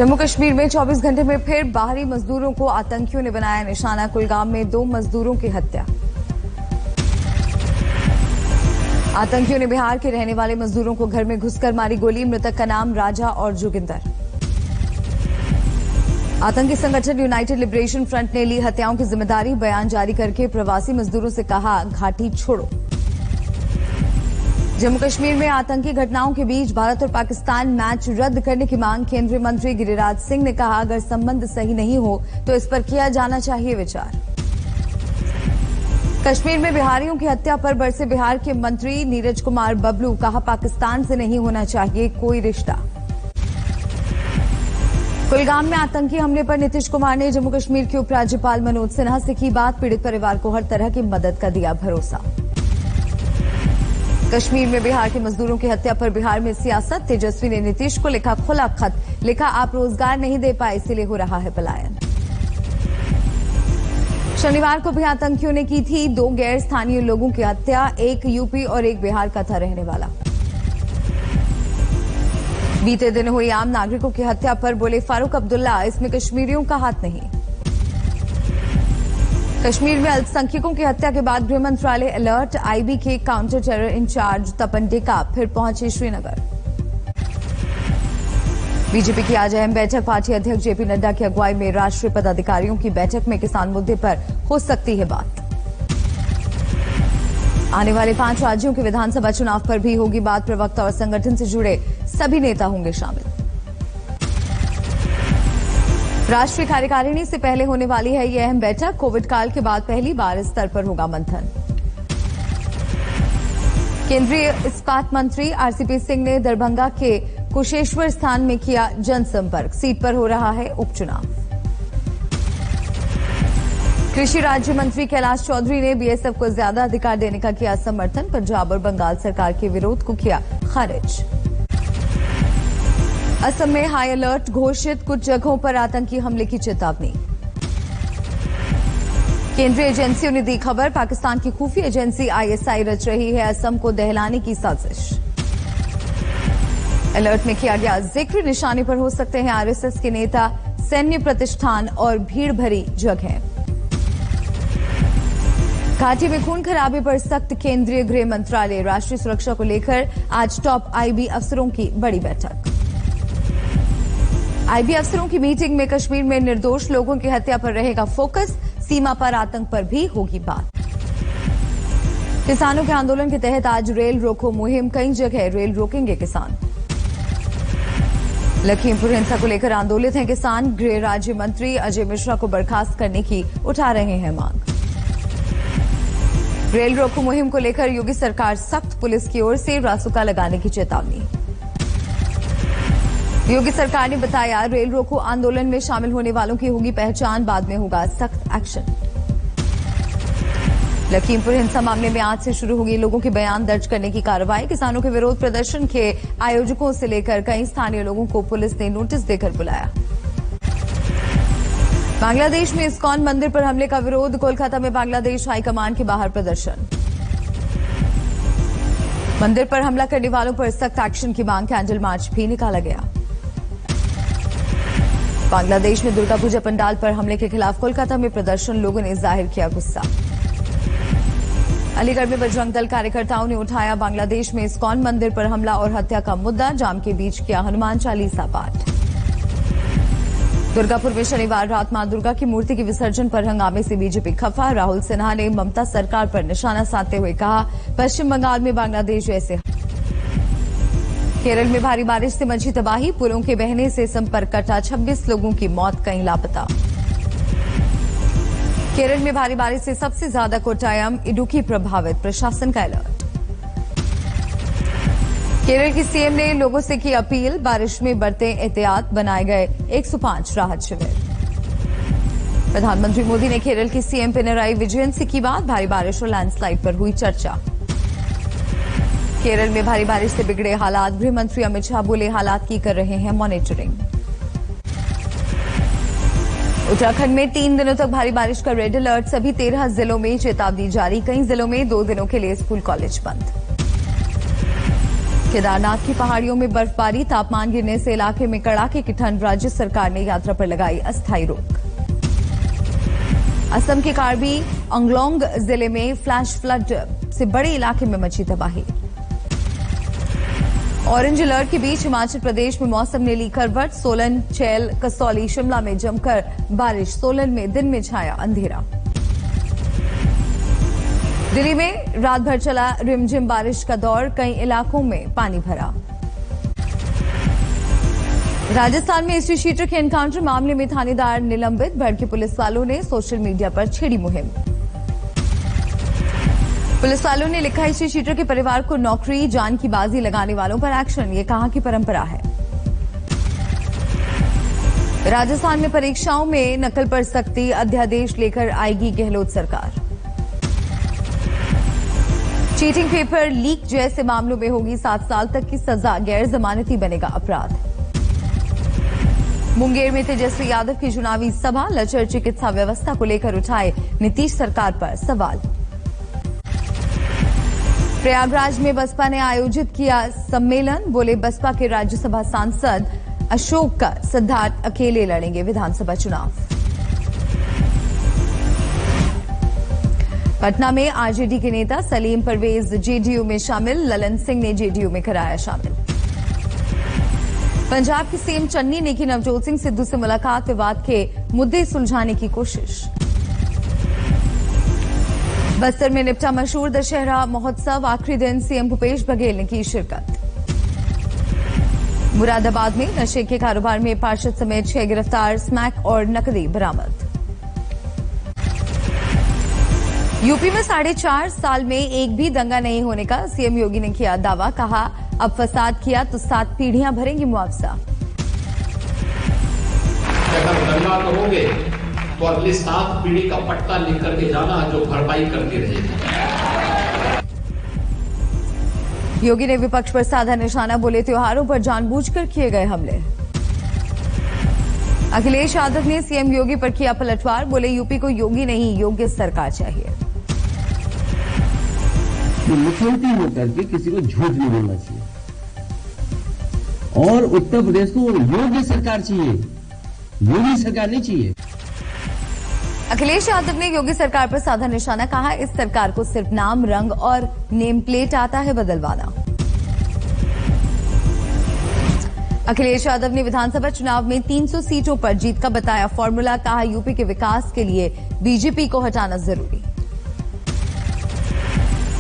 जम्मू कश्मीर में 24 घंटे में फिर बाहरी मजदूरों को आतंकियों ने बनाया निशाना। कुलगाम में 2 मजदूरों की हत्या। आतंकियों ने बिहार के रहने वाले मजदूरों को घर में घुसकर मारी गोली। मृतक का नाम राजा और जोगिंदर। आतंकी संगठन यूनाइटेड लिबरेशन फ्रंट ने ली हत्याओं की जिम्मेदारी। बयान जारी करके प्रवासी मजदूरों से कहा, घाटी छोड़ो। जम्मू कश्मीर में आतंकी घटनाओं के बीच भारत और पाकिस्तान मैच रद्द करने की मांग। केंद्रीय मंत्री गिरिराज सिंह ने कहा, अगर संबंध सही नहीं हो तो इस पर किया जाना चाहिए विचार। कश्मीर में बिहारियों की हत्या पर बरसे बिहार के मंत्री नीरज कुमार बबलू। कहा, पाकिस्तान से नहीं होना चाहिए कोई रिश्ता। कुलगाम में आतंकी हमले पर नीतीश कुमार ने जम्मू कश्मीर के उपराज्यपाल मनोज सिन्हा से की बात। पीड़ित परिवार को हर तरह की मदद का दिया भरोसा। कश्मीर में बिहार के मजदूरों की हत्या पर बिहार में सियासत। तेजस्वी ने नीतीश को लिखा खुला खत। लिखा, आप रोजगार नहीं दे पाए इसीलिए हो रहा है पलायन। शनिवार को भी आतंकियों ने की थी 2 गैर स्थानीय लोगों की हत्या। एक यूपी और एक बिहार का था रहने वाला। बीते दिन हुई आम नागरिकों की हत्या पर बोले फारूक अब्दुल्ला, इसमें कश्मीरियों का हाथ नहीं। कश्मीर में अल्पसंख्यकों की हत्या के बाद गृह मंत्रालय अलर्ट। आईबी के काउंटर टेरर इंचार्ज तपन डेका फिर पहुंचे श्रीनगर। बीजेपी की आज अहम बैठक। पार्टी अध्यक्ष जेपी नड्डा की अगुवाई में राष्ट्रीय पदाधिकारियों की बैठक में किसान मुद्दे पर हो सकती है बात। आने वाले 5 राज्यों के विधानसभा चुनाव पर भी होगी बात। प्रवक्ता और संगठन से जुड़े सभी नेता होंगे शामिल। राष्ट्रीय कार्यकारिणी से पहले होने वाली है यह अहम बैठक। कोविड काल के बाद पहली बार इस स्तर पर होगा मंथन। केंद्रीय इस्पात मंत्री आरसीपी सिंह ने दरभंगा के कुशेश्वर स्थान में किया जनसंपर्क। सीट पर हो रहा है उपचुनाव। कृषि राज्य मंत्री कैलाश चौधरी ने बीएसएफ को ज्यादा अधिकार देने का किया समर्थन। पंजाब और बंगाल सरकार के विरोध को किया खारिज। असम में हाई अलर्ट घोषित। कुछ जगहों पर आतंकी हमले की चेतावनी। केंद्रीय एजेंसियों ने दी खबर। पाकिस्तान की खुफिया एजेंसी आईएसआई रच रही है असम को दहलाने की साजिश। अलर्ट में किया गया जिक्र, निशाने पर हो सकते हैं आरएसएस के नेता, सैन्य प्रतिष्ठान और भीड़ भरी जगह। घाटी में खून खराबे पर सख्त। केंद्रीय गृह मंत्रालय। राष्ट्रीय सुरक्षा को लेकर आज टॉप आईबी अफसरों की बड़ी बैठक। आईबी अफसरों की मीटिंग में कश्मीर में निर्दोष लोगों की हत्या पर रहेगा फोकस। सीमा पर आतंक पर भी होगी बात। किसानों के आंदोलन के तहत आज रेल रोको मुहिम। कई जगह रेल रोकेंगे किसान। लखीमपुर हिंसा को लेकर आंदोलित हैं किसान। गृह राज्य मंत्री अजय मिश्रा को बर्खास्त करने की उठा रहे हैं मांग। रेल रोको मुहिम को लेकर योगी सरकार सख्त। पुलिस की ओर से रासुका लगाने की चेतावनी। योगी सरकार ने बताया, रेल रोको आंदोलन में शामिल होने वालों की होगी पहचान, बाद में होगा सख्त एक्शन। लखीमपुर हिंसा मामले में आज से शुरू होगी लोगों के बयान दर्ज करने की कार्रवाई। किसानों के विरोध प्रदर्शन के आयोजकों से लेकर कई स्थानीय लोगों को पुलिस ने नोटिस देकर बुलाया। बांग्लादेश में इस्कॉन मंदिर पर हमले का विरोध। कोलकाता में बांग्लादेश हाईकमान के बाहर प्रदर्शन। मंदिर पर हमला करने वालों पर सख्त एक्शन की मांग। कैंडल मार्च भी निकाला गया। बांग्लादेश में दुर्गा पूजा पंडाल पर हमले के खिलाफ कोलकाता में प्रदर्शन। लोगों ने जाहिर किया गुस्सा। अलीगढ़ में बजरंग दल कार्यकर्ताओं ने उठाया बांग्लादेश में इस्कॉन मंदिर पर हमला और हत्या का मुद्दा। जाम के बीच किया हनुमान चालीसा पाठ। दुर्गापुर में शनिवार रात मां दुर्गा की मूर्ति के विसर्जन पर हंगामे से बीजेपी खफा। राहुल सिन्हा ने ममता सरकार पर निशाना साधते हुए कहा, पश्चिम बंगाल में बांग्लादेश जैसे। केरल में भारी बारिश से मची तबाही। पुलों के बहने से संपर्क कटा। 26 लोगों की मौत, कई लापता। केरल में भारी बारिश से सबसे ज्यादा कोट्टायम, इडुक्की प्रभावित। प्रशासन का अलर्ट। केरल की सीएम ने लोगों से की अपील, बारिश में बरतें एहतियात। बनाए गए 105 राहत शिविर। प्रधानमंत्री मोदी ने केरल की सीएम पिनराई विजयन से की बात। भारी बारिश और लैंडस्लाइड पर हुई चर्चा। केरल में भारी बारिश से बिगड़े हालात। गृह मंत्री अमित शाह बोले, हालात की कर रहे हैं मॉनिटरिंग। उत्तराखंड में 3 दिनों तक भारी बारिश का रेड अलर्ट। सभी 13 जिलों में चेतावनी जारी। कई जिलों में 2 दिनों के लिए स्कूल कॉलेज बंद। केदारनाथ की पहाड़ियों में बर्फबारी, तापमान गिरने से इलाके में कड़ाके की ठंड, राज्य सरकार ने यात्रा पर लगाई अस्थायी रोक। असम के कार्बी अंगलोंग जिले में फ्लैश फ्लड से बड़े इलाके में मची तबाही। ऑरेंज अलर्ट के बीच हिमाचल प्रदेश में मौसम ने ली करवट, सोलन, चैल, कसौली, शिमला में जमकर बारिश, सोलन में दिन में छाया अंधेरा। दिल्ली में रात भर चला रिमझिम बारिश का दौर, कई इलाकों में पानी भरा। राजस्थान में एसी शीटर के एनकाउंटर मामले में थानेदार निलंबित, भड़के पुलिस वालों ने सोशल मीडिया पर छेड़ी मुहिम। पुलिस वालों ने लिखा, एसी शीटर के परिवार को नौकरी, जान की बाजी लगाने वालों पर एक्शन, ये कहां की परंपरा है। राजस्थान में परीक्षाओं में नकल पर सख्ती, अध्यादेश लेकर आएगी गहलोत सरकार। चीटिंग पेपर लीक जैसे मामलों में होगी 7 साल तक की सजा, गैर जमानती बनेगा अपराध। मुंगेर में तेजस्वी यादव की चुनावी सभा, लचर चिकित्सा व्यवस्था को लेकर उठाए नीतीश सरकार पर सवाल। प्रयागराज में बसपा ने आयोजित किया सम्मेलन, बोले बसपा के राज्यसभा सांसद अशोक सिद्धार्थ अकेले लड़ेंगे विधानसभा चुनाव। पटना में आरजेडी के नेता सलीम परवेज जेडीयू में शामिल, ललन सिंह ने जेडीयू में कराया शामिल। पंजाब की सीएम चन्नी ने की नवजोत सिंह सिद्धू से मुलाकात, विवाद के मुद्दे सुलझाने की कोशिश। बस्तर में निपटा मशहूर दशहरा महोत्सव, आखिरी दिन सीएम भूपेश बघेल ने की शिरकत। मुरादाबाद में नशे के कारोबार में पार्षद समेत 6 गिरफ्तार, स्मैक और नकदी बरामद। यूपी में 4.5 साल में एक भी दंगा नहीं होने का सीएम योगी ने किया दावा, कहा अब फसाद किया तो 7 पीढ़ियां भरेंगी मुआवजा। अगर दंगा करोगे तो अगली 7 पीढ़ी का पट्टा लेकर के जाना, जो भरपाई करती रहेगी। योगी ने विपक्ष पर साधा निशाना, बोले त्योहारों पर जानबूझकर किए गए हमले। अखिलेश यादव ने सीएम योगी पर किया पलटवार, बोले यूपी को योगी नहीं योग्य सरकार चाहिए। मुख्यमंत्री होकर के किसी को झूठ नहीं बोलना चाहिए और उत्तर प्रदेश को योग्य सरकार चाहिए, योगी सरकार नहीं चाहिए। अखिलेश यादव ने योगी सरकार पर साधा निशाना, कहा इस सरकार को सिर्फ नाम, रंग और नेम प्लेट आता है बदलवाना। अखिलेश यादव ने विधानसभा चुनाव में 300 सीटों पर जीत का बताया फॉर्मूला, कहा यूपी के विकास के लिए बीजेपी को हटाना जरूरी।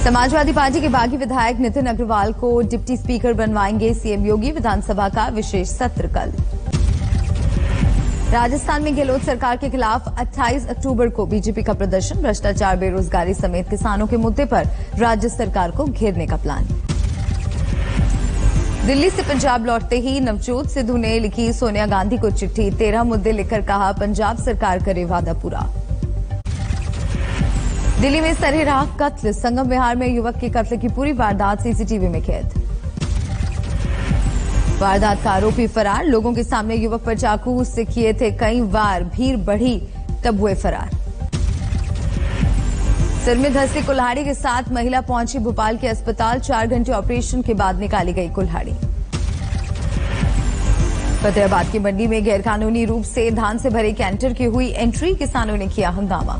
समाजवादी पार्टी के बागी विधायक नितिन अग्रवाल को डिप्टी स्पीकर बनवाएंगे सीएम योगी, विधानसभा का विशेष सत्र कल। राजस्थान में गहलोत सरकार के खिलाफ 28 अक्टूबर को बीजेपी का प्रदर्शन, भ्रष्टाचार, बेरोजगारी समेत किसानों के मुद्दे पर राज्य सरकार को घेरने का प्लान। दिल्ली से पंजाब लौटते ही नवजोत सिद्धू ने लिखी सोनिया गांधी को चिट्ठी, 13 मुद्दे लिखकर कहा पंजाब सरकार करे वादा पूरा। दिल्ली में सरेराह कत्ल, संगम विहार में युवक के कत्ल की पूरी वारदात सीसीटीवी में कैद। वारदात का आरोपी फरार, लोगों के सामने युवक पर चाकू से किए थे कई वार, भीड़ बढ़ी तब हुए फरार। सिर में धंसी कुल्हाड़ी के साथ महिला पहुंची भोपाल के अस्पताल, 4 घंटे ऑपरेशन के बाद निकाली गई कुल्हाड़ी। फतेहाबाद की मंडी में गैरकानूनी रूप से धान से भरे कैंटर की हुई एंट्री, किसानों ने किया हंगामा।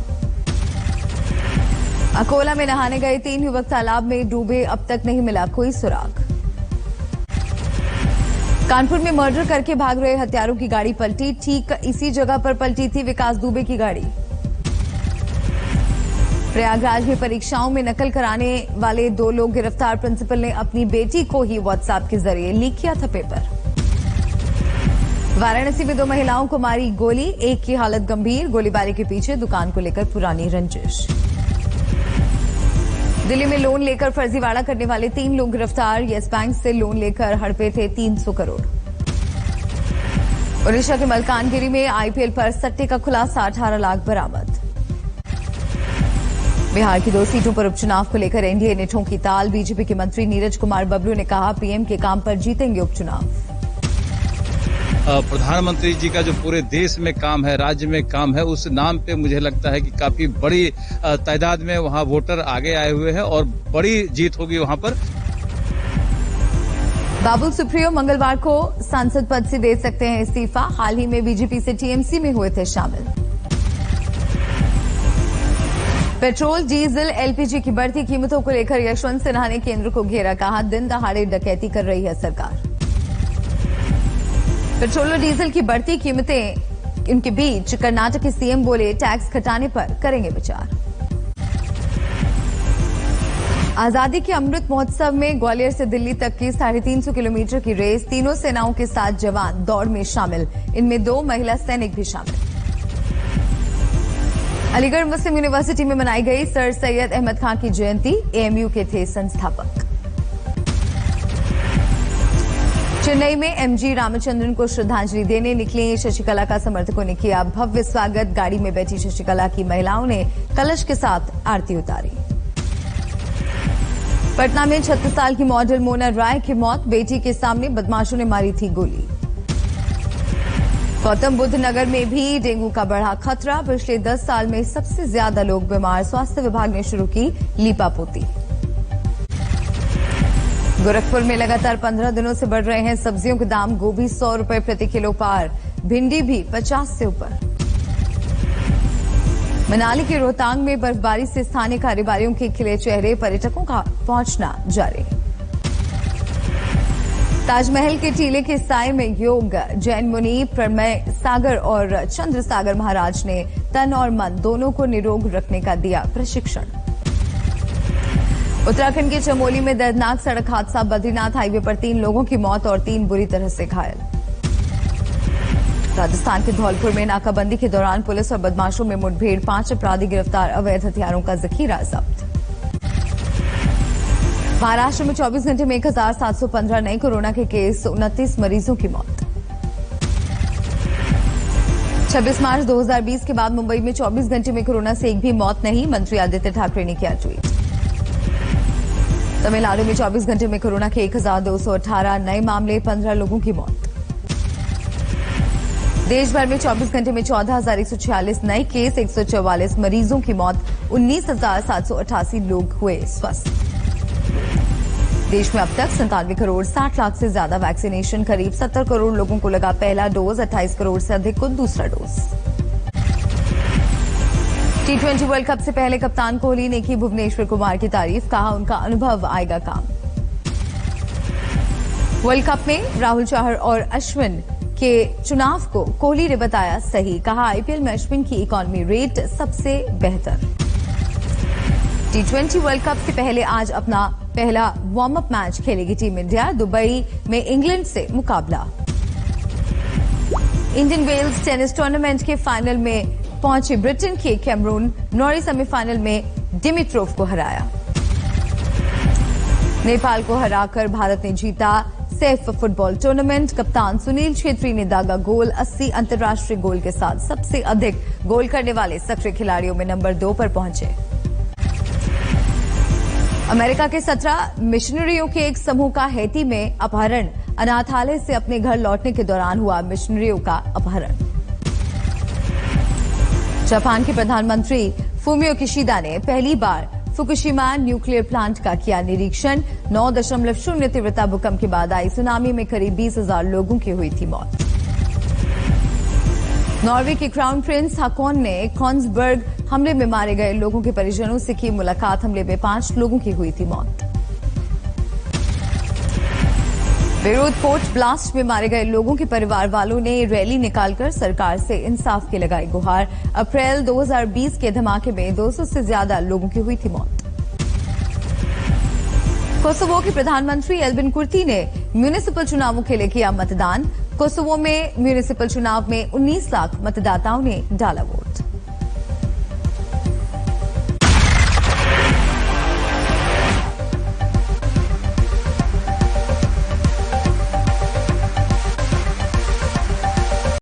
अकोला में नहाने गए 3 युवक तालाब में डूबे, अब तक नहीं मिला कोई सुराग। कानपुर में मर्डर करके भाग रहे हत्यारों की गाड़ी पलटी, ठीक इसी जगह पर पलटी थी विकास दुबे की गाड़ी। प्रयागराज में परीक्षाओं में नकल कराने वाले 2 लोग गिरफ्तार, प्रिंसिपल ने अपनी बेटी को ही व्हाट्सएप के जरिए लीक किया था पेपर। वाराणसी में 2 महिलाओं को मारी गोली, एक की हालत गंभीर, गोलीबारी के पीछे दुकान को लेकर पुरानी रंजिश। दिल्ली में लोन लेकर फर्जीवाड़ा करने वाले 3 लोग गिरफ्तार, येस बैंक से लोन लेकर हड़पे थे 300 करोड़। ओडिशा के मलकानगिरी में आईपीएल पर सट्टे का खुलासा, 18 लाख बरामद। बिहार की 2 सीटों पर उपचुनाव को लेकर एनडीए ने ठोंकी ताल, बीजेपी के मंत्री नीरज कुमार बबलू ने कहा पीएम के काम पर जीतेंगे उपचुनाव। प्रधानमंत्री जी का जो पूरे देश में काम है, राज्य में काम है, उस नाम पे मुझे लगता है कि काफी बड़ी तादाद में वहां वोटर आगे आए हुए हैं और बड़ी जीत होगी वहां पर। बाबुल सुप्रियो मंगलवार को सांसद पद से दे सकते हैं इस्तीफा। हाल ही में बीजेपी से टीएमसी में हुए थे शामिल। पेट्रोल, डीजल, एलपीजी की बढ़ती कीमतों को लेकर यशवंत सिन्हा ने केंद्र को घेरा। कहा, दिन दहाड़े डकैती कर रही है सरकार। पेट्रोल और डीजल की बढ़ती कीमतें इनके बीच कर्नाटक के सीएम बोले, टैक्स घटाने पर करेंगे विचार। आजादी के अमृत महोत्सव में ग्वालियर से दिल्ली तक की 350 किलोमीटर की रेस, तीनों सेनाओं के 7 जवान दौड़ में शामिल, इनमें 2 महिला सैनिक भी शामिल। अलीगढ़ मुस्लिम यूनिवर्सिटी में मनाई गई सर सैयद अहमद खां की जयंती, एएमयू के थे संस्थापक। चेन्नई में एमजी रामचंद्रन को श्रद्धांजलि देने निकली शशिकला का समर्थकों ने किया भव्य स्वागत। गाड़ी में बैठी शशिकला की महिलाओं ने कलश के साथ आरती उतारी। पटना में 36 साल की मॉडल मोना राय की मौत, बेटी के सामने बदमाशों ने मारी थी गोली। गौतम बुद्ध नगर में भी डेंगू का बढ़ा खतरा, पिछले 10 साल में सबसे ज्यादा लोग बीमार, स्वास्थ्य विभाग ने शुरू की लीपापोती। गोरखपुर में लगातार 15 दिनों से बढ़ रहे हैं सब्जियों के दाम, गोभी 100 रुपए प्रति किलो पार, भिंडी भी 50 से ऊपर। मनाली के रोहतांग में बर्फबारी से स्थानीय कारोबारियों के खिले चेहरे, पर्यटकों का पहुंचना जारी। ताजमहल के टीले के साए में योग, जैन मुनि प्रमेय सागर और चंद्र सागर महाराज ने तन और मन दोनों को निरोग रखने का दिया प्रशिक्षण। उत्तराखंड के चमोली में दर्दनाक सड़क हादसा, बद्रीनाथ हाईवे पर 3 लोगों की मौत और 3 बुरी तरह से घायल। राजस्थान के धौलपुर में नाकाबंदी के दौरान पुलिस और बदमाशों में मुठभेड़, 5 अपराधी गिरफ्तार, अवैध हथियारों का जखीरा जब्त। महाराष्ट्र में 24 घंटे में 1715 नए कोरोना के केस, 29 मरीजों की मौत। 26 मार्च 2020 के बाद मुंबई में 24 घंटे में कोरोना से एक भी मौत नहीं, मंत्री आदित्य ठाकरे ने किया ट्वीट। तमिलनाडु में 24 घंटे में कोरोना के 1218 नए मामले, 15 लोगों की मौत। देश भर में 24 घंटे में 14,146 नए केस, 144 मरीजों की मौत, 19,788 लोग हुए स्वस्थ। देश में अब तक 97 करोड़ 60 लाख से ज्यादा वैक्सीनेशन, करीब 70 करोड़ लोगों को लगा पहला डोज, 28 करोड़ से अधिक को दूसरा डोज। T20 वर्ल्ड कप से पहले कप्तान कोहली ने की भुवनेश्वर कुमार की तारीफ, कहा उनका अनुभव आएगा काम। वर्ल्ड कप में राहुल चहर और अश्विन के चुनाव को कोहली ने बताया सही, कहा आईपीएल में अश्विन की इकॉनमी रेट सबसे बेहतर। T20 वर्ल्ड कप से पहले आज अपना पहला वार्म अप मैच खेलेगी टीम इंडिया, दुबई में इंग्लैंड से मुकाबला। इंडियन वेल्स टेनिस टूर्नामेंट के फाइनल में पहुंचे ब्रिटेन के कैमरून, नॉरी सेमीफाइनल में डिमिट्रोव को हराया। नेपाल को हराकर भारत ने जीता सैफ फुटबॉल टूर्नामेंट, कप्तान सुनील छेत्री ने दागा गोल, 80 अंतर्राष्ट्रीय गोल के साथ सबसे अधिक गोल करने वाले सक्रिय खिलाड़ियों में नंबर 2 पर पहुंचे। अमेरिका के 17 मिशनरियों के एक समूह का हैती में अपहरण, अनाथालय से अपने घर लौटने के दौरान हुआ मिशनरियों का अपहरण। जापान के प्रधानमंत्री फूमियो किशिदा ने पहली बार फुकुशिमा न्यूक्लियर प्लांट का किया निरीक्षण, 9.0 तीव्रता भूकंप के बाद आई सुनामी में करीब 20,000 लोगों की हुई थी मौत। नॉर्वे के क्राउन प्रिंस हाकॉन ने कॉन्सबर्ग हमले में मारे गए लोगों के परिजनों से की मुलाकात, हमले में 5 लोगों की हुई थी मौत। बेरूत पोर्ट ब्लास्ट में मारे गए लोगों के परिवार वालों ने रैली निकालकर सरकार से इंसाफ की लगाई गुहार, अप्रैल 2020 के धमाके में 200 से ज्यादा लोगों की हुई थी मौत। कोसोवो के प्रधानमंत्री एल्बिन कुर्ती ने म्यूनिसिपल चुनावों के लिए किया मतदान, कोसोवो में म्यूनिसिपल चुनाव में 19 लाख मतदाताओं ने डाला वोट।